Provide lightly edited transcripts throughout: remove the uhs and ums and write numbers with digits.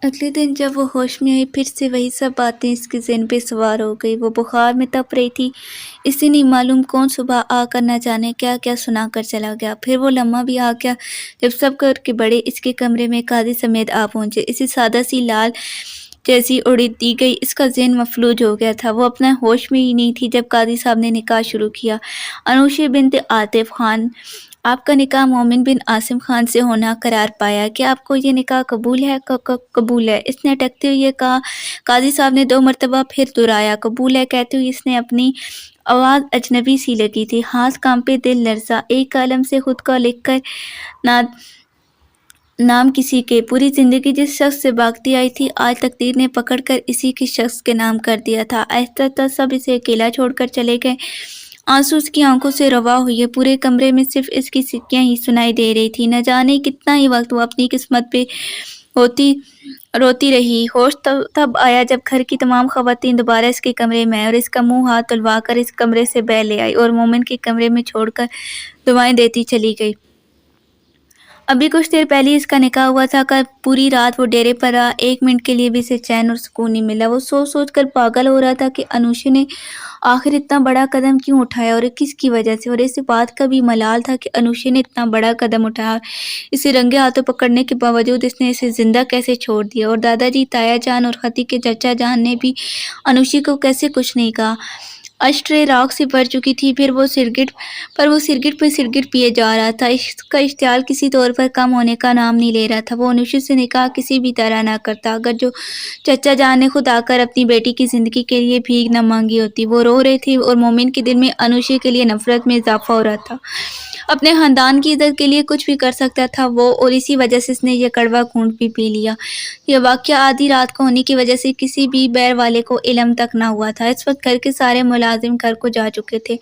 اگلے دن جب وہ ہوش میں آئی پھر سے وہی سب باتیں اس کے ذہن پہ سوار ہو گئی۔ وہ بخار میں تپ رہی تھی، اسے نہیں معلوم کون صبح آ کر نہ جانے کیا کیا سنا کر چلا گیا۔ پھر وہ لمحہ بھی آ گیا جب سب کر کے بڑے اس کے کمرے میں قاضی سمیت آ پہنچے۔ اسے سادہ سی لال جیسی اڑی دی گئی، اس کا ذہن مفلوج ہو گیا تھا۔ وہ اپنا ہوش میں ہی نہیں تھی جب قاضی صاحب نے نکاح شروع کیا۔ انوشے بنت عاطف خان، آپ کا نکاح مومن بن عاصم خان سے ہونا قرار پایا۔ کیا آپ کو یہ نکاح قبول ہے؟ قبول ہے، اس نے اٹکتے ہوئے کہا۔ قاضی صاحب نے 2 مرتبہ پھر دہرایا۔ قبول ہے کہتے ہوئے اس نے اپنی آواز اجنبی سی لگی تھی، ہاتھ کانپے، دل لرزا۔ ایک قلم سے خود کا لکھ کر نام کسی کے، پوری زندگی جس شخص سے بھاگتی آئی تھی، آج تقدیر نے پکڑ کر اسی کے شخص کے نام کر دیا تھا۔ آہستہ آہستہ سب اسے اکیلا چھوڑ کر چلے گئے۔ آنسو اس کی آنکھوں سے رواں ہوئے، پورے کمرے میں صرف اس کی سیٹیاں ہی سنائی دے رہی تھی۔ نہ جانے کتنا ہی وقت وہ اپنی قسمت پہ روتی رہی۔ ہوش تب آیا جب گھر کی تمام خواتین دوبارہ اس کے کمرے میں آئیں اور اس کا منہ ہاتھ تلوا کر اس کمرے سے باہر لے آئی اور مومن کے کمرے میں چھوڑ کر دعائیں دیتی چلی گئی۔ ابھی کچھ دیر پہلے اس کا نکاح ہوا تھا، کل پوری رات وہ ڈیرے پر رہا، ایک منٹ کے لیے بھی اسے چین اور سکون نہیں ملا۔ وہ سوچ سوچ کر پاگل ہو رہا تھا کہ انوشے نے آخر اتنا بڑا قدم کیوں اٹھایا اور کس کی وجہ سے، اور اس بات کا بھی ملال تھا کہ انوشے نے اتنا بڑا قدم اٹھایا اور اسے رنگے ہاتھوں پکڑنے کے باوجود اس نے اسے زندہ کیسے چھوڑ دیا، اور دادا جی، تایا جان اور خطی کے چچا جان نے بھی انوشے کو کیسے کچھ نہیں کہا۔ اشٹرے راکھ سے بھر چکی تھی، وہ سرگٹ پہ سرگٹ پیے جا رہا تھا۔ اس کا اشتعال کسی طور پر کم ہونے کا نام نہیں لے رہا تھا۔ وہ انوشے سے نکاح کسی بھی طرح نہ کرتا، اگر جو چچا جان نے خود آ کر اپنی بیٹی کی زندگی کے لیے بھیک نہ مانگی ہوتی۔ وہ رو رہے تھے اور مومن کے دل میں انوشے کے لیے نفرت میں اضافہ ہو رہا تھا۔ اپنے خاندان کی عزت کے لیے کچھ بھی کر سکتا تھا وہ، اور اسی وجہ سے اس نے یہ کڑوا گھونٹ بھی پی لیا۔ یہ واقعہ آدھی رات کو ہونے کی وجہ سے کسی بھی بیر والے کو علم تک نہ ہوا تھا۔ اس وقت گھر کے سارے ملازم گھر کو جا چکے تھے،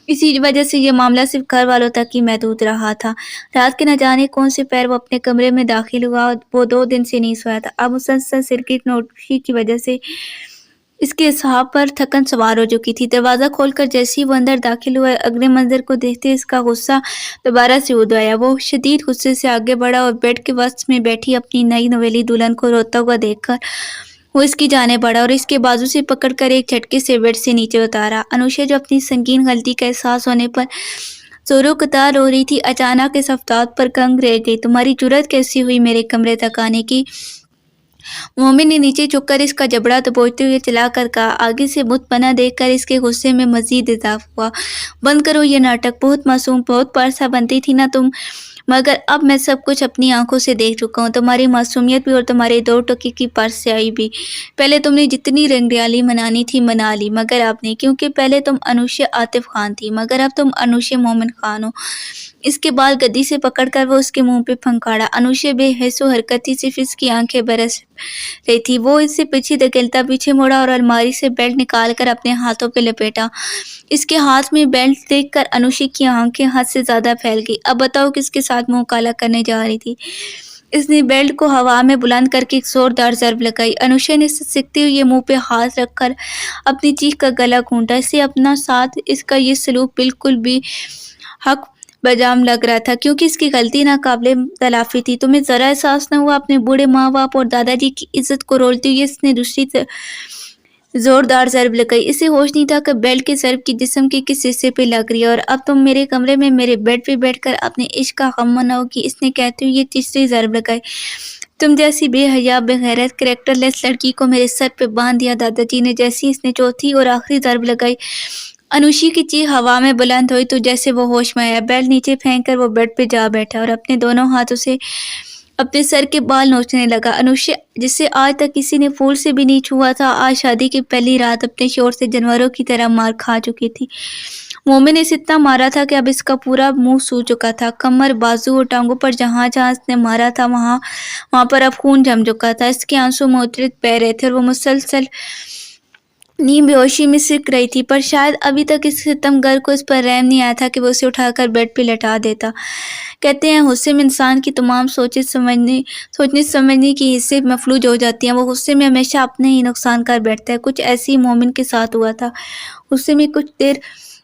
اسی وجہ سے یہ معاملہ صرف گھر والوں تک ہی محدود رہا تھا۔ رات کے نہ جانے کون سے پیر وہ اپنے کمرے میں داخل ہوا۔ وہ 2 دن سے نہیں سویا تھا۔ اب مسلسل سرگٹ نوشی کی وجہ سے اس کے اعصاب پر تھکن سوار ہو چکی تھی۔ دروازہ کھول کر جیسے ہی وہ اندر داخل ہوا، اگلے منظر کو دیکھتے اس کا غصہ دوبارہ سے اڑ آیا۔ وہ شدید غصے سے آگے بڑھا اور بیڈ کے وسط میں بیٹھی اپنی نئی نویلی دلہن کو روتا ہوا دیکھ کر وہ اس کی جانب بڑھا اور اس کے بازو سے پکڑ کر ایک جھٹکے سے بیڈ سے نیچے اتارا۔ انوشا، جو اپنی سنگین غلطی کا احساس ہونے پر زوروں قطار رو رہی تھی، اچانک اس افسوس پر کنگ رہ گئی۔ تمہاری جرأت کیسی ہوئی میرے کمرے تک آنے کی؟ مومن نے نیچے جھک کر اس کا جبڑا دبوچتے ہوئے چلا کر کہا۔ آگے سے بت بنا دیکھ کر اس کے غصے میں مزید اضافہ ہوا۔ بند کرو یہ ناٹک، بہت معصوم، بہت پارسا بنتی تھی نا تم، مگر اب میں سب کچھ اپنی آنکھوں سے دیکھ چکا ہوں، تمہاری معصومیت بھی اور تمہارے 2 ٹکے کی پارسائی بھی۔ پہلے تم نے جتنی رنگریالی منانی تھی منا لی، مگر اب نہیں، کیونکہ پہلے تم انوشے عاطف خان تھی، مگر اب تم انوشے مومن خان ہو۔ اس کے بال گدی سے پکڑ کر وہ اس کے منہ پہ پھنکاڑا۔ انوشے بے حس و حرکت تھی، صرف اس کی آنکھیں برس رہی تھی۔ وہ اس سے پیچھے دھکیلتا پیچھے مڑا اور الماری سے بیلٹ نکال کر اپنے ہاتھوں پہ لپیٹا۔ اس کے ہاتھ میں بیلٹ دیکھ کر انوشے کی آنکھیں حد سے زیادہ پھیل گئی۔ اب بتاؤ کس کے ساتھ منہ کالا کرنے جا رہی تھی؟ اس نے بیلٹ کو ہوا میں بلند کر کے ایک زوردار ضرب لگائی۔ انوشا نے سسکتے ہوئے منہ پہ ہاتھ رکھ کر اپنی چیخ کا گلا گھونٹا۔ اسے اپنا ساتھ اس کا یہ سلوک بالکل بھی حق بجام لگ رہا تھا، کیونکہ اس کی غلطی ناقابل تلافی تھی۔ تمہیں ذرا احساس نہ ہوا؟ اپنے بوڑھے ماں باپ اور دادا جی کی عزت کو رولتے ہوئے اس نے دوسری زوردار ضرب لگائی۔ اسے ہوش نہیں تھا کہ بیلٹ کی ضرب کی جسم کے کس حصے پہ لگ رہی ہے، اور اب تم میرے کمرے میں میرے بیڈ پہ بیٹھ کر اپنے عشق کا غم مناؤ گی، اس نے کہتے ہوئے یہ تیسری ضرب لگائی۔ تم جیسی بے حیا، بے غیرت، کریکٹر لیس لڑکی کو میرے سر پہ باندھ دیا دادا جی نے۔ جیسے اس نے چوتھی اور آخری ضرب لگائی، انوشی کی چیخ ہوا میں بلند ہوئی تو جیسے وہ ہوش میں آیا، بیلٹ نیچے پھینک کر وہ بیڈ پہ جا بیٹھا اور اپنے دونوں ہاتھوں سے اپنے سر کے بال نوچنے لگا۔ انوشا، جسے آج تک کسی نے پھول سے بھی نہیں چھوا تھا، آج شادی کی پہلی رات اپنے شوہر سے جانوروں کی طرح مار کھا چکی تھی۔ مومن نے اسے اتنا مارا تھا کہ اب اس کا پورا منہ سوج چکا تھا، کمر، بازو اور ٹانگوں پر جہاں جہاں اس نے مارا تھا وہاں پر اب خون جم چکا تھا۔ اس کے آنسو معترض بہہ رہے تھے اور وہ مسلسل نیم بے ہوشی میں سرک رہی تھی، پر شاید ابھی تک اس ستم گر کو اس پر رحم نہیں آیا تھا کہ وہ اسے اٹھا کر بیڈ پہ لٹا دیتا۔ کہتے ہیں غصے میں انسان کی تمام سوچنے سمجھنے کی حصیں مفلوج ہو جاتی ہیں۔ وہ غصے میں ہمیشہ اپنے ہی نقصان کر بیٹھتا ہے، کچھ ایسی مومن کے ساتھ ہوا تھا۔ غصے میں کچھ دیر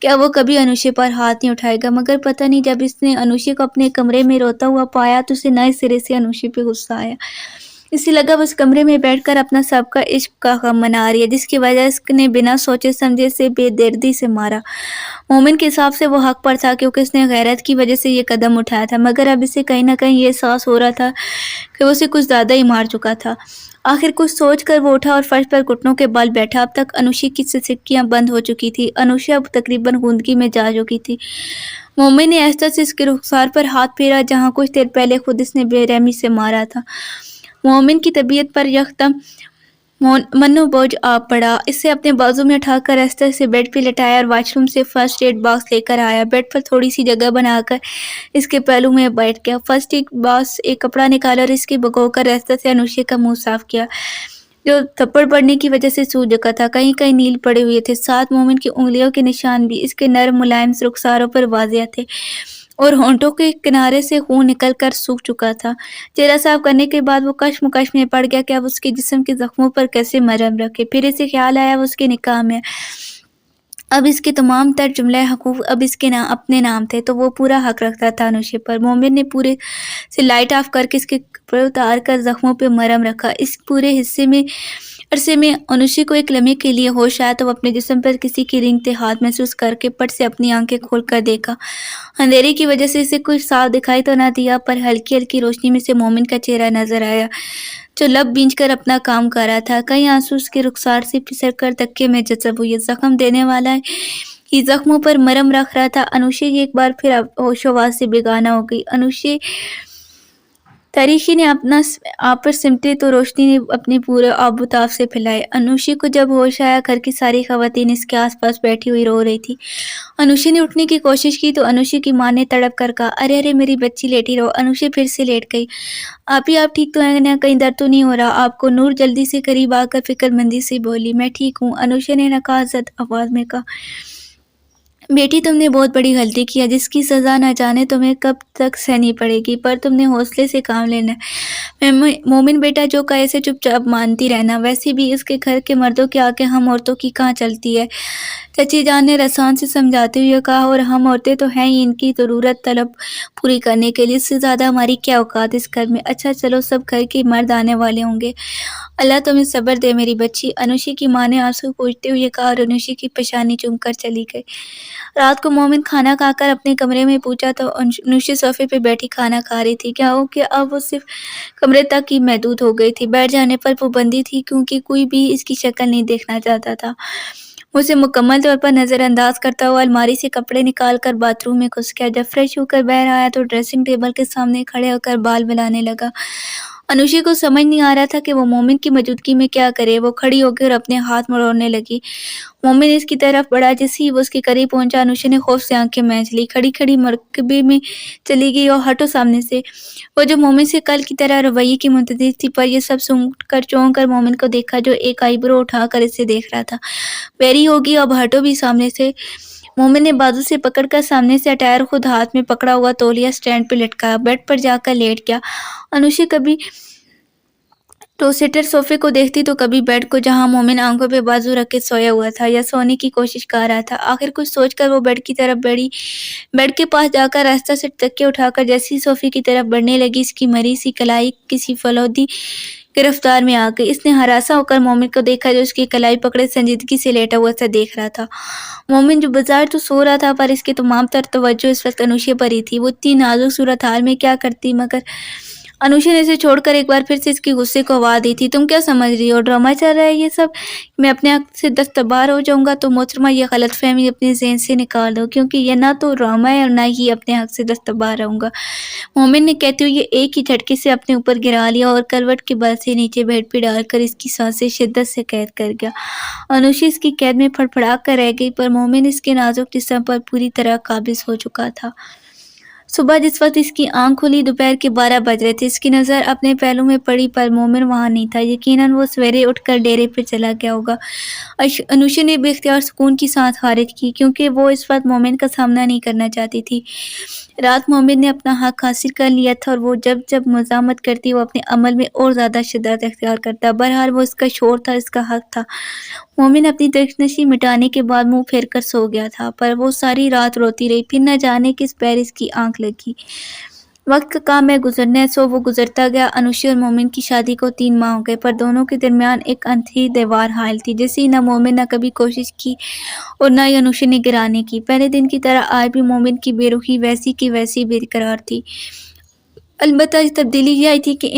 کہ اب وہ کبھی انوشے پر ہاتھ نہیں اٹھائے گا، مگر پتہ نہیں جب اس نے انوشے کو اپنے کمرے میں روتا ہوا پایا تو اسے نئے سرے سے انوشے پہ غصہ آیا۔ اسے لگا وہ اس کمرے میں بیٹھ کر اپنا سابقہ عشق کا غم منا رہی ہے، جس کی وجہ اس نے بنا سوچے سمجھے سے بے دردی سے مارا۔ مومن کے حساب سے وہ حق پر تھا کیونکہ اس نے غیرت کی وجہ سے یہ قدم اٹھایا تھا، مگر اب اسے کہیں نہ کہیں یہ احساس ہو رہا تھا کہ وہ اسے کچھ زیادہ ہی مار چکا تھا۔ آخر کچھ سوچ کر وہ اٹھا اور فرش پر گھٹنوں کے بل بیٹھا۔ اب تک انوشی کی سسکیاں بند ہو چکی تھی۔ انوشا اب تقریباً غندگی میں جا چکی تھی۔ مومن نے آہستہ سے اس کے رخسار پر ہاتھ پھیرا جہاں کچھ دیر پہلے خود اس نے بے رحمی سے مارا تھا۔ مومن کی طبیعت پر یکدم منو بوجھ آ پڑا۔ اسے اپنے بازو میں اٹھا کر آہستہ سے بیڈ پہ لٹایا اور واش روم سے فرسٹ ایڈ باکس لے کر آیا۔ بیڈ پر تھوڑی سی جگہ بنا کر اس کے پہلو میں بیٹھ گیا۔ فرسٹ ایڈ باکس ایک کپڑا نکالا اور اس کے بھگو کر آہستہ سے انوشے کا منہ صاف کیا، جو تھپڑ پڑنے کی وجہ سے سوج چکا تھا۔ کہیں کہیں نیل پڑے ہوئے تھے، ساتھ مومن کی انگلیوں کے نشان بھی اس کے نرم ملائم رخساروں پر واضح تھے اور ہونٹوں کے کنارے سے خون نکل کر سوکھ چکا تھا۔ چہرہ صاف کرنے کے بعد وہ کشمکش میں پڑ گیا کہ اب اس کے جسم کے زخموں پر کیسے مرہم رکھے۔ پھر اسے خیال آیا وہ اس کے نکاح میں، اب اس کے تمام تر جملہ حقوق اب اس کے اپنے نام تھے، تو وہ پورا حق رکھتا تھا انوشے پر۔ مومن نے پورے سے لائٹ آف کر کے اس کے کپڑے اتار کر زخموں پہ مرہم رکھا۔ اس پورے عرصے میں انوشی کو ایک لمحے کے لیے ہوش آیا تو وہ اپنے جسم پر کسی کی رینگتے ہاتھ محسوس کر کے پٹ سے اپنی آنکھیں کھول کر دیکھا۔ اندھیرے کی وجہ سے اسے کچھ صاف دکھائی تو نہ دیا، پر ہلکی ہلکی روشنی میں سے مومن کا چہرہ نظر آیا جو لب بھینچ کر اپنا کام کر رہا تھا۔ کئی آنسو اس کے رخسار سے پھسل کر دھکے میں جذب ہوئے۔ زخم دینے والا ہی زخموں پر مرہم رکھ رہا تھا۔ انوشی ایک بار پھر ہوش و حواس سے بیگانہ ہو گئی۔ انوشی تاریکی نے اپنا آپ پر سمٹے تو روشنی نے اپنے پورے آب و تاب سے پھیلائے۔ انوشی کو جب ہوش آیا گھر کی ساری خواتین اس کے آس پاس بیٹھی ہوئی رو رہی تھی۔ انوشی نے اٹھنے کی کوشش کی تو انوشی کی ماں نے تڑپ کر کہا، ارے ارے میری بچی لیٹی رہو۔ انوشی پھر سے لیٹ گئی۔ آپی آپ ٹھیک تو ہیں نا؟ کہیں درد تو نہیں ہو رہا آپ کو؟ نور جلدی سے قریب آ کر فکر مندی سے بولی۔ میں ٹھیک ہوں، انوشی نے نکاح زد آواز میں کہا۔ بیٹی تم نے بہت بڑی غلطی کی ہے جس کی سزا نہ جانے تمہیں کب تک سہنی پڑے گی، پر تم نے حوصلے سے کام لینا ہے۔ مومن بیٹا جو کہے اسے چپ چاپ مانتی رہنا، ویسے بھی اس کے گھر کے مردوں کے آگے ہم عورتوں کی کہاں چلتی ہے، چچی جان نے رسان سے سمجھاتے ہوئے کہا، اور ہم عورتیں تو ہیں ہی ان کی ضرورت طلب پوری کرنے کے لیے، اس سے زیادہ ہماری کیا اوقات اس گھر میں۔ اچھا چلو سب گھر کے مرد آنے والے ہوں گے، اللہ تمہیں صبر دے میری بچی، انوشی کی ماں نے آنسو پوچھتے ہوئے کہا اور انوشی کی پیشانی چوم کر چلی گئی۔ رات کو مومن کھانا کھا کر اپنے کمرے میں پہنچا تو انوشی صوفے پہ بیٹھی کھانا کھا رہی تھی۔ کیا ہو کہ اب وہ صرف کمرے تک ہی محدود ہو گئی تھی، بیٹھ جانے پر پابندی تھی کیونکہ کوئی بھی اس کی شکل نہیں دیکھنا چاہتا تھا۔ اسے مکمل طور پر نظر انداز کرتا ہوا الماری سے کپڑے نکال کر باتھ روم میں گھس گیا۔ جب فریش ہو کر باہر آیا تو ڈریسنگ ٹیبل کے سامنے کھڑے ہو کر بال بلانے لگا۔ انوشی کو سمجھ نہیں آ رہا تھا کہ وہ مومن کی موجودگی میں کیا کرے۔ وہ کھڑی ہو گئی اور اپنے ہاتھ مروڑنے لگی۔ مومن اس کی طرف بڑھا، جیسے ہی وہ اس کے قریب پہنچا انوشی نے خوف سے آنکھیں مینچ لی، کھڑی کھڑی مرکبے میں چلی گئی اور ہٹو سامنے سے۔ وہ جو مومن سے کل کی طرح رویے کی منتظر تھی، پر یہ سب سن کر چونک کر مومن کو دیکھا جو ایک آئی برو اٹھا کر اسے دیکھ رہا تھا۔ بیری ہوگی، اب ہٹو بھی سامنے سے۔ مومن نے بازو سے پکڑ کر سامنے سے ہٹایا اور خود ہاتھ میں پکڑا ہوا تولیہ سٹینڈ پہ لٹکایا، بیڈ پر جا کر لیٹ گیا۔ انوشی کبھی ٹو سیٹر صوفے کو دیکھتی تو کبھی بیڈ کو، جہاں مومن آنکھوں پہ بازو رکھ کے سویا ہوا تھا یا سونے کی کوشش کر رہا تھا۔ آخر کچھ سوچ کر وہ بیڈ کی طرف بڑھی، بیڈ کے پاس جا کر آہستہ سے تکیہ اٹھا کر جیسے ہی صوفے کی طرف بڑھنے لگی، اس کی مری سی کلائی کسی فلودی گرفتار میں آ گئی۔ اس نے ہراساں ہو کر مومن کو دیکھا جو اس کی کلائی پکڑے سنجیدگی سے لیٹا ہوا سا دیکھ رہا تھا۔ مومن جو بظاہر تو سو رہا تھا پر اس کے تمام تر توجہ اس وقت انوشی پر ہی تھی۔ وہ اتنی نازک صورتحال میں کیا کرتی، مگر انوشی نے اسے چھوڑ کر ایک بار پھر سے اس کے غصے کو ہوا دی تھی۔ تم کیا سمجھ رہی ہو، ڈرامہ چل رہا ہے یہ سب؟ میں اپنے حق سے دستبردار ہو جاؤں گا تو محترمہ یہ غلط فہمی اپنے ذہن سے نکال دو، کیونکہ یہ نہ تو ڈرامہ ہے اور نہ ہی اپنے حق سے دستبردار رہوں گا، مومن نے کہتے ہوئے ایک ہی جھٹکے سے اپنے اوپر گرا لیا اور کروٹ کے بل سے نیچے بیڈ پہ ڈال کر اس کی سانسیں شدت سے قید کر گیا۔ انوشی اس کی قید میں پھڑپھڑا کر رہ گئی، پر مومن اس کے نازک جسم پر پوری طرح قابض ہو چکا تھا۔ صبح جس وقت اس کی آنکھ کھلی دوپہر کے 12 بج رہے تھے۔ اس کی نظر اپنے پہلو میں پڑی پر مومن وہاں نہیں تھا۔ یقیناً وہ سویرے اٹھ کر ڈیرے پہ چلا گیا ہوگا۔ انوشا نے بے اختیار سکون کی سانس خارج کی کیونکہ وہ اس وقت مومن کا سامنا نہیں کرنا چاہتی تھی۔ رات مومن نے اپنا حق حاصل کر لیا تھا اور وہ جب مزاحمت کرتی وہ اپنے عمل میں اور زیادہ شدت اختیار کرتا۔ بہرحال وہ اس کا شور تھا، اس کا حق تھا۔ مومن اپنی تشنشی مٹانے کے بعد منہ پھیر کر سو گیا تھا، پر وہ ساری رات روتی رہی۔ پھر نہ جانے کس پیر اس کی آنکھ لگی۔ وقت کا کام ہے گزرنا ہے، سو وہ گزرتا گیا۔ انوشا اور مومن کی شادی کو 3 ماہ ہو گئے، پر دونوں کے درمیان ایک انتھی دیوار حائل تھی، جیسی نہ مومن نے کبھی کوشش کی اور نہ ہی انوشا نے گرانے کی۔ پہلے دن کی طرح آج بھی مومن کی بے رخی ویسی کی ویسی برقرار تھی۔ البتہ اس تبدیلی یہ آئی تھی کہ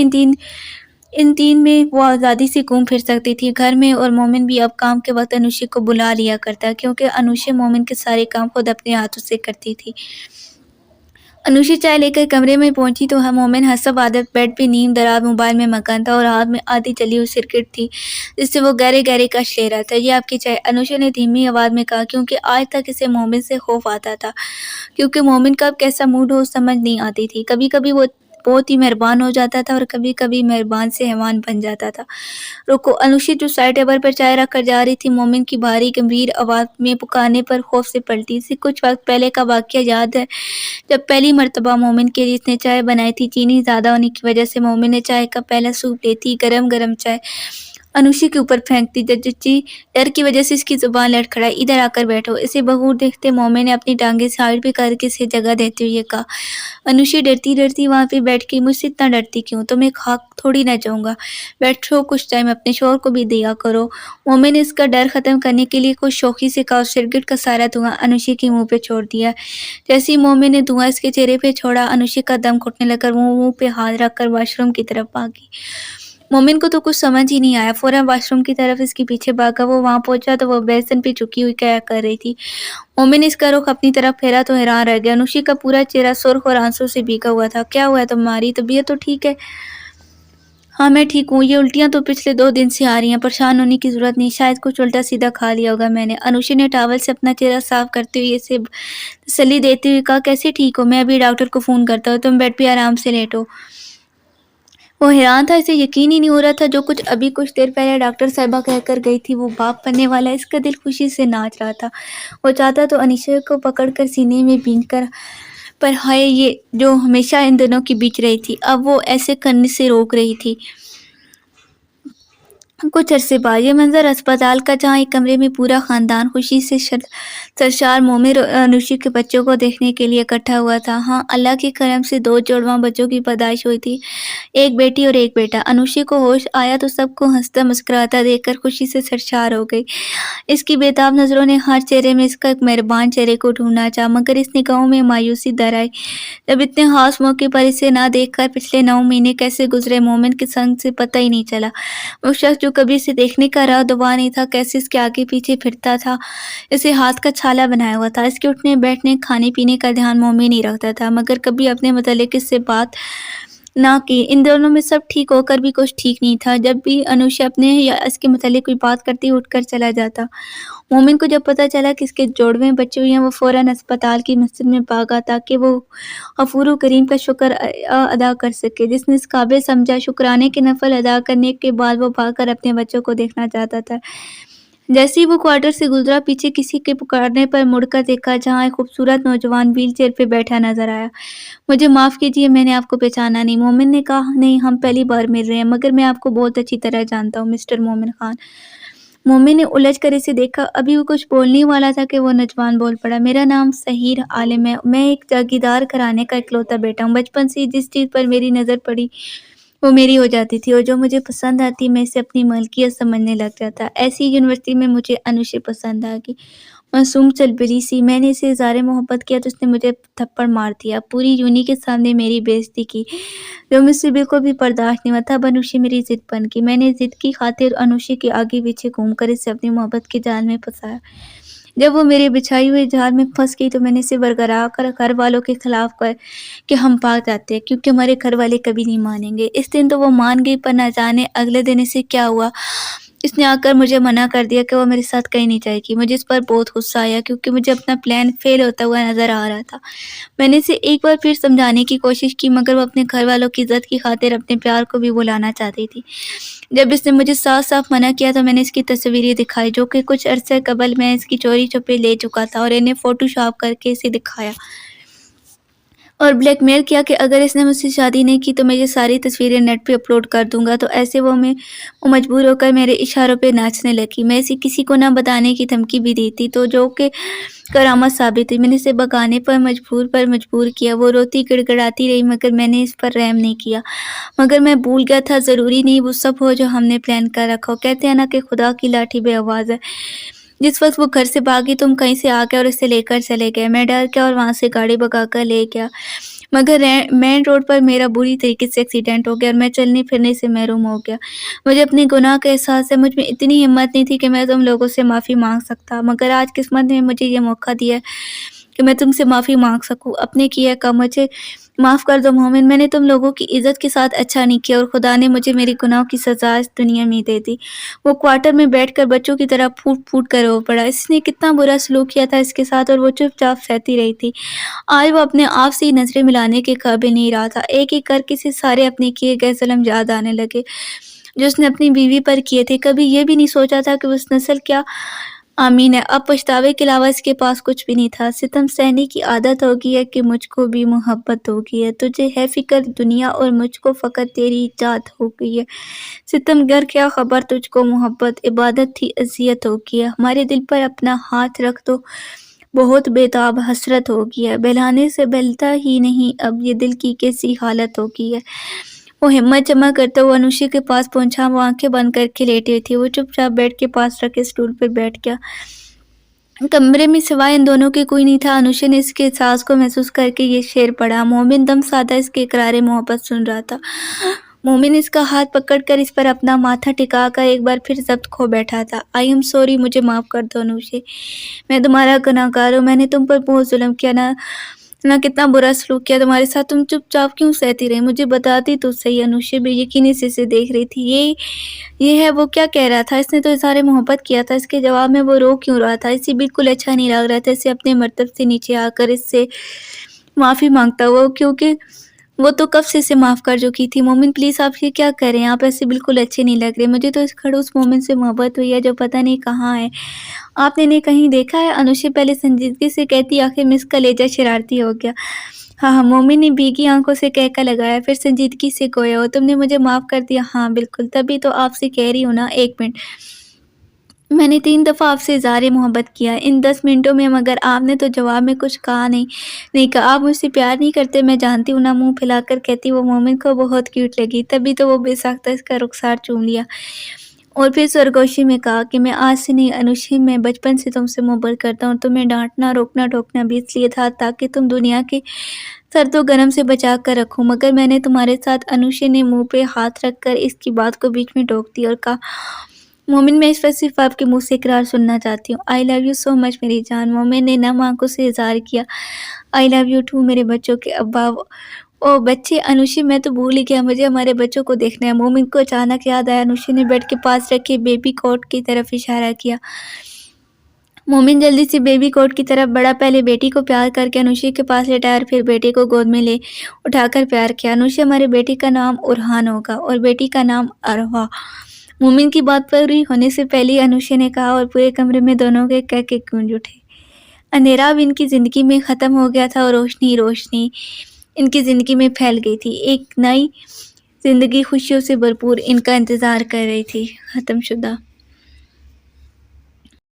ان دن میں وہ آزادی سے گھوم پھر سکتی تھی گھر میں، اور مومن بھی اب کام کے وقت انوشا کو بلا لیا کرتا کیونکہ انوشا مومن کے سارے کام خود اپنے ہاتھوں سے کرتی تھی۔ انوشا چائے لے کر کمرے میں پہنچی تو مومن حسب عادت بیڈ پہ نیم دراز موبائل میں مگن تھا اور ہاتھ میں آدھی جلی ہوئی سگریٹ تھی جس سے وہ گہرے گہرے کش لے رہا تھا۔ یہ آپ کی چائے، انوشا نے دھیمی آواز میں کہا، کیونکہ آج تک اسے مومن سے خوف آتا تھا، کیونکہ مومن کا اب کیسا موڈ ہو سمجھ نہیں آتی تھی۔ کبھی کبھی وہ بہت ہی مہربان ہو جاتا تھا اور کبھی کبھی مہربان سے حیوان بن جاتا تھا۔ رکو! انوشا جو سائڈ ٹیبل پر چائے رکھ کر جا رہی تھی، مومن کی بھاری گمبھیر آواز میں پکارنے پر خوف سے پلٹی۔ اسے کچھ وقت پہلے کا واقعہ یاد ہے جب پہلی مرتبہ مومن کے لیے اس نے چائے بنائی تھی۔ چینی زیادہ ہونے کی وجہ سے مومن نے چائے کا پہلا سوپ لیتی گرم گرم چائے انوشا کے اوپر پھینکتی۔ ڈر کی وجہ سے اس کی زبان لڑکھڑائی۔ ادھر آ کر بیٹھو۔ اسے بغور دیکھتے مومن نے اپنی ٹانگیں سائیڈ پہ کر کے اسے جگہ دیتے ہوئے کہا۔ انوشا ڈرتی ڈرتی وہاں پہ بیٹھ گئی۔ مجھ سے اتنا ڈرتی کیوں؟ تمہیں خاک تھوڑی نہ جاؤں گا، بیٹھو کچھ ٹائم، اپنے شوہر کو بھی دیا کرو۔ مومن نے اس کا ڈر ختم کرنے کے لیے کچھ شوخی سے کہا اور سگریٹ کا سارا دھواں انوشا کے منہ پہ چھوڑ دیا۔ جیسے ہی مومن نے دھواں اس کے چہرے پہ چھوڑا، انوشا کا دم گھٹنے لگ کر وہ منہ پہ ہاتھ رکھ کر واش روم کی طرف بھاگی۔ مومن کو تو کچھ سمجھ ہی نہیں آیا، فوراً واش روم کی طرف اس کے پیچھے بھاگا۔ وہ وہاں پہنچا تو وہ بیسن پہ جھکی ہوئی کیا کر رہی تھی۔ مومن نے اس کا رخ اپنی طرف پھیرا تو حیران رہ گیا۔ انوشا کا پورا چہرہ سرخ اور آنسوں سے بھیگا ہوا تھا۔ کیا ہوا ہے؟ تمہاری طبیعت تو ٹھیک ہے؟ ہاں میں ٹھیک ہوں، یہ الٹیاں تو پچھلے 2 دن سے آ رہی ہیں۔ پریشان ہونے کی ضرورت نہیں، شاید کچھ الٹا سیدھا کھا لیا ہوگا میں نے۔ انوشا نے ٹاول سے اپنا چہرہ صاف کرتے ہوئے اسے تسلی دیتے ہوئے کہا، کیسے ٹھیک ہو؟ میں ابھی ڈاکٹر کو فون کرتا ہوں، تم بیڈ پہ آرام سے لیٹو۔ وہ حیران تھا، اسے یقین ہی نہیں ہو رہا تھا جو کچھ ابھی کچھ دیر پہلے ڈاکٹر صاحبہ کہہ کر گئی تھی وہ باپ بننے والا ہے۔ اس کا دل خوشی سے ناچ رہا تھا۔ وہ چاہتا تو انوشا کو پکڑ کر سینے میں بھینچ کر، پر ہائے یہ جو ہمیشہ ان دونوں کے بیچ رہی تھی، اب وہ ایسے کرنے سے روک رہی تھی۔ کچھ عرصے بعد یہ منظر اسپتال کا، جہاں ایک کمرے میں پورا خاندان خوشی سے سرشار مومن اور انوشا کے بچوں کو دیکھنے کے لیے اکٹھا ہوا تھا۔ ہاں، اللہ کے کرم سے 2 جڑواں بچوں کی پیدائش ہوئی تھی، ایک بیٹی اور ایک بیٹا۔ انوشا کو ہوش آیا تو سب کو ہنستا مسکراتا دیکھ کر خوشی سے سرشار ہو گئی۔ اس کی بےتاب نظروں نے ہر چہرے میں اس کا ایک مہربان چہرے کو ڈھونڈا چاہا، مگر اس نگاہوں میں مایوسی در آئی جب اتنے خاص موقع پر اسے نہ دیکھ کر پچھلے 9 مہینے کیسے گزرے مومن کے سنگ سے پتہ ہی نہیں چلا۔ وہ شخص جو کبھی اسے دیکھنے کا راہ دوا نہیں تھا، کیسے اس کے آگے پیچھے پھرتا تھا، اسے ہاتھ کا چھالا بنایا ہوا تھا۔ اس کے اٹھنے بیٹھنے کھانے پینے کا دھیان مومن ہی رکھتا تھا، مگر کبھی اپنے متعلق اس سے بات نہ کی۔ ان دونوں میں سب ٹھیک ہو کر بھی کچھ ٹھیک نہیں تھا۔ جب بھی انوشا اپنے یا اس کے متعلق کوئی بات کرتی اٹھ کر چلا جاتا۔ مومن کو جب پتہ چلا کہ اس کے جوڑویں بچے ہوئے ہیں، وہ فوراً اسپتال کی مسجد میں بھاگا تاکہ وہ غفور کریم کا شکر ادا کر سکے جس نے اس قابل سمجھا۔ شکرانے کے نفل ادا کرنے کے بعد وہ بھاگ کر اپنے بچوں کو دیکھنا چاہتا تھا۔ جیسے ہی وہ کوارٹر سے گزرا، پیچھے کسی کے پکارنے پر مڑ کر دیکھا جہاں ایک خوبصورت نوجوان ویل چیئر پہ بیٹھا نظر آیا۔ مجھے معاف کیجیے، میں نے آپ کو پہچانا نہیں، مومن نے کہا۔ نہیں، ہم پہلی بار مل رہے ہیں، مگر میں آپ کو بہت اچھی طرح جانتا ہوں، مسٹر مومن خان۔ مومن نے الجھ کر اسے دیکھا۔ ابھی وہ کچھ بولنے والا تھا کہ وہ نوجوان بول پڑا، میرا نام سحیر عالم ہے، میں ایک جاگیردار گھرانے کا اکلوتا بیٹا ہوں۔ بچپن سے جس چیز پر میری نظر پڑی وہ میری ہو جاتی تھی، اور جو مجھے پسند آتی میں اسے اپنی ملکیت سمجھنے لگ جاتا۔ ایسی یونیورسٹی میں مجھے انوشا پسند آ گئی، معصوم چلبلی سی۔ میں نے اسے اظہار محبت کیا تو اس نے مجھے تھپڑ مار دیا، پوری یونی کے سامنے میری بے عزتی کی، جو مجھ سے بالکل بھی برداشت نہیں ہوا تھا۔ اب انوشا میری ضد بن گئی، میں نے ضد کی خاطر انوشا کے آگے پیچھے گھوم کر اسے اپنی محبت کے جال میں پھنسایا۔ جب وہ میرے بچھائی ہوئے جال میں پھنس گئی تو میں نے اسے برگرا کر گھر والوں کے خلاف کر کہ ہم بھاگ جاتے ہیں، کیونکہ ہمارے گھر والے کبھی نہیں مانیں گے۔ اس دن تو وہ مان گئی، پر نہ جانے اگلے دن اسے کیا ہوا۔ اس نے آ کر مجھے منع کر دیا کہ وہ میرے ساتھ کہیں نہیں جائے گی۔ مجھے اس پر بہت غصہ آیا کیونکہ مجھے اپنا پلان فیل ہوتا ہوا نظر آ رہا تھا۔ میں نے اسے ایک بار پھر سمجھانے کی کوشش کی مگر وہ اپنے گھر والوں کی عزت کی خاطر اپنے پیار کو بھی بلانا چاہتی تھی۔ جب اس نے مجھے صاف صاف منع کیا تو میں نے اس کی تصویریں دکھائی جو کہ کچھ عرصے قبل میں اس کی چوری چھپے لے چکا تھا اور انہیں فوٹو شاپ کر کے اسے دکھایا اور بلیک میل کیا کہ اگر اس نے مجھ سے شادی نہیں کی تو میں یہ ساری تصویریں نیٹ پہ اپلوڈ کر دوں گا۔ تو ایسے وہ مجبور ہو کر میرے اشاروں پہ ناچنے لگی۔ میں اسے کسی کو نہ بتانے کی دھمکی بھی دی تھی تو جو کہ کرامت ثابت ہوئی۔ میں نے اسے بگانے پر مجبور کیا۔ وہ روتی گڑ گڑاتی رہی مگر میں نے اس پر رحم نہیں کیا۔ مگر میں بھول گیا تھا ضروری نہیں وہ سب ہو جو ہم نے پلان کر رکھا ہو۔ کہتے ہیں نا کہ خدا کی لاٹھی بے آواز ہے۔ جس وقت وہ گھر سے بھاگی تم کہیں سے آ گئے اور اسے لے کر چلے گئے۔ میں ڈر گیا اور وہاں سے گاڑی بھگا کر لے گیا مگر مین روڈ پر میرا بری طریقے سے ایکسیڈنٹ ہو گیا اور میں چلنے پھرنے سے محروم ہو گیا۔ مجھے اپنے گناہ کا احساس ہے۔ مجھ میں اتنی ہمت نہیں تھی کہ میں تم لوگوں سے معافی مانگ سکتا مگر آج قسمت نے مجھے یہ موقع دیا کہ میں تم سے معافی مانگ سکوں۔ اپنے کیا کا مجھے معاف کر دو مومن۔ میں نے تم لوگوں کی عزت کے ساتھ اچھا نہیں کیا اور خدا نے مجھے میری گناہوں کی سزا اس دنیا میں دے دی۔ وہ کوارٹر میں بیٹھ کر بچوں کی طرح پھوٹ پھوٹ کر رو پڑا۔ اس نے کتنا برا سلوک کیا تھا اس کے ساتھ اور وہ چپ چاپ سہتی رہی تھی۔ آج وہ اپنے آپ سے ہی نظریں ملانے کے قابل نہیں رہا تھا۔ ایک ایک کر کے سارے اپنے کیے گئے ظلم یاد آنے لگے جو اس نے اپنی بیوی پر کیے تھے۔ کبھی یہ بھی نہیں سوچا تھا کہ اس نسل کیا آمین ہے۔ اب پچھتاوے کے علاوہ اس کے پاس کچھ بھی نہیں تھا۔ ستم سہنے کی عادت ہو گئی ہے کہ مجھ کو بھی محبت ہو گئی ہے۔ تجھے ہے فکر دنیا اور مجھ کو فقط تیری ایجاد ہو گئی ہے۔ ستم گر کیا خبر تجھ کو محبت عبادت تھی اذیت ہو گئی ہے۔ ہمارے دل پر اپنا ہاتھ رکھ دو بہت بےتاب حسرت ہو گئی ہے۔ بہلانے سے بہلتا ہی نہیں اب یہ دل کی کیسی حالت ہو گئی ہے۔ وہ ہمت جمع کرتا ہوا انوشی کے پاس پہنچا۔ وہ آنکھیں بند کر کے لیٹی ہوئی تھی۔ وہ چپ چاپ بیڈ کے پاس رکھے اسٹول پر بیٹھ گیا۔ کمرے میں سوائے ان دونوں کے کوئی نہیں تھا۔ انوشی نے اس کے احساس کو محسوس کر کے یہ شعر پڑھا۔ مومن دم سادہ اس کے اقرار محبت سن رہا تھا۔ مومن اس کا ہاتھ پکڑ کر اس پر اپنا ماتھا ٹکا کر ایک بار پھر ضبط کھو بیٹھا تھا۔ آئی ایم سوری، مجھے معاف کر دو انوشی۔ میں تمہارا گناہ گار ہوں۔ میں نے تم پر بہت ظلم کیا، نہ کتنا برا سلوک کیا تمہارے ساتھ۔ تم چپ چاپ کیوں سہتی رہی؟ مجھے بتاتی تو صحیح۔ انوشی بے یقینی سے اسے دیکھ رہی تھی۔ یہ ہے وہ کیا کہہ رہا تھا؟ اس نے تو اظہار محبت کیا تھا، اس کے جواب میں وہ رو کیوں رہا تھا؟ اسے بالکل اچھا نہیں لگ رہا تھا اسے اپنے مرتبے سے نیچے آ کر اس سے معافی مانگتا ہوا کیونکہ وہ تو کب سے اسے معاف کر چکی تھی۔ مومن پلیز آپ یہ کیا کر رہے ہیں؟ آپ ایسے بالکل اچھے نہیں لگ رہے۔ مجھے تو اس کھڑوس مومن سے محبت ہوئی ہے جو پتہ نہیں کہاں ہے۔ آپ نے انہیں کہیں دیکھا ہے؟ انوشی پہلے سنجیدگی سے کہتی آخر میں اس کا لہجہ شرارتی ہو گیا۔ ہاں مومن نے بھیگی آنکھوں سے کہکا لگایا، پھر سنجیدگی سے گویا تم نے مجھے معاف کر دیا؟ ہاں بالکل، تبھی تو آپ سے کہہ رہی ہوں نا۔ ایک منٹ، میں نے 3 دفعہ آپ سے اظہار محبت کیا ان 10 منٹوں میں مگر آپ نے تو جواب میں کچھ کہا نہیں کہا۔ آپ مجھ سے پیار نہیں کرتے میں جانتی ہوں نا، منہ پھیلا کر کہتی وہ مومن کو بہت کیوٹ لگی، تبھی تو وہ بے ساختہ اس کا رخسار چوم لیا اور پھر سرگوشی میں کہا کہ میں آج سے نہیں انوشی، میں بچپن سے تم سے محبت کرتا ہوں۔ تمہیں ڈانٹنا روکنا ٹوکنا بھی اس لیے تھا تاکہ تم دنیا کے سرد و گرم سے بچا کر رکھوں، مگر میں نے تمہارے ساتھ۔ انوشی نے منہ پہ ہاتھ رکھ کر اس کی بات کو بیچ میں ٹوک دی اور کہا مومن میں اس وقت صرف آپ کے منہ سے اقرار سننا چاہتی ہوں۔ آئی لو یو سو مچ میری جان۔ مومن نے نم آنکھوں سے اظہار کیا۔ آئی لو یو ٹو میرے بچوں کے ابا۔ او بچے، انوشی میں تو بھول ہی گیا، مجھے ہمارے بچوں کو دیکھنا ہے۔ مومن کو اچانک یاد آیا۔ انوشی نے بیڈ کے پاس رکھے بیبی کوٹ کی طرف اشارہ کیا۔ مومن جلدی سے بیبی کوٹ کی طرف بڑھا، پہلے بیٹی کو پیار کر کے انوشی کے پاس لیٹا اور پھر بیٹے کو گود میں لے اٹھا کر پیار کیا۔ انوشی، ہمارے بیٹے کا نام ارحان ہوگا اور بیٹی کا نام اروا۔ مومن کی بات پوری ہونے سے پہلے ہی انوشی نے کہا اور پورے کمرے میں دونوں کے کہکے گونج اٹھے۔ اندھیرا اب ان کی زندگی میں ختم ہو گیا تھا اور روشنی روشنی ان کی زندگی میں پھیل گئی تھی۔ ایک نئی زندگی خوشیوں سے بھرپور ان کا انتظار کر رہی تھی۔ ختم شدہ۔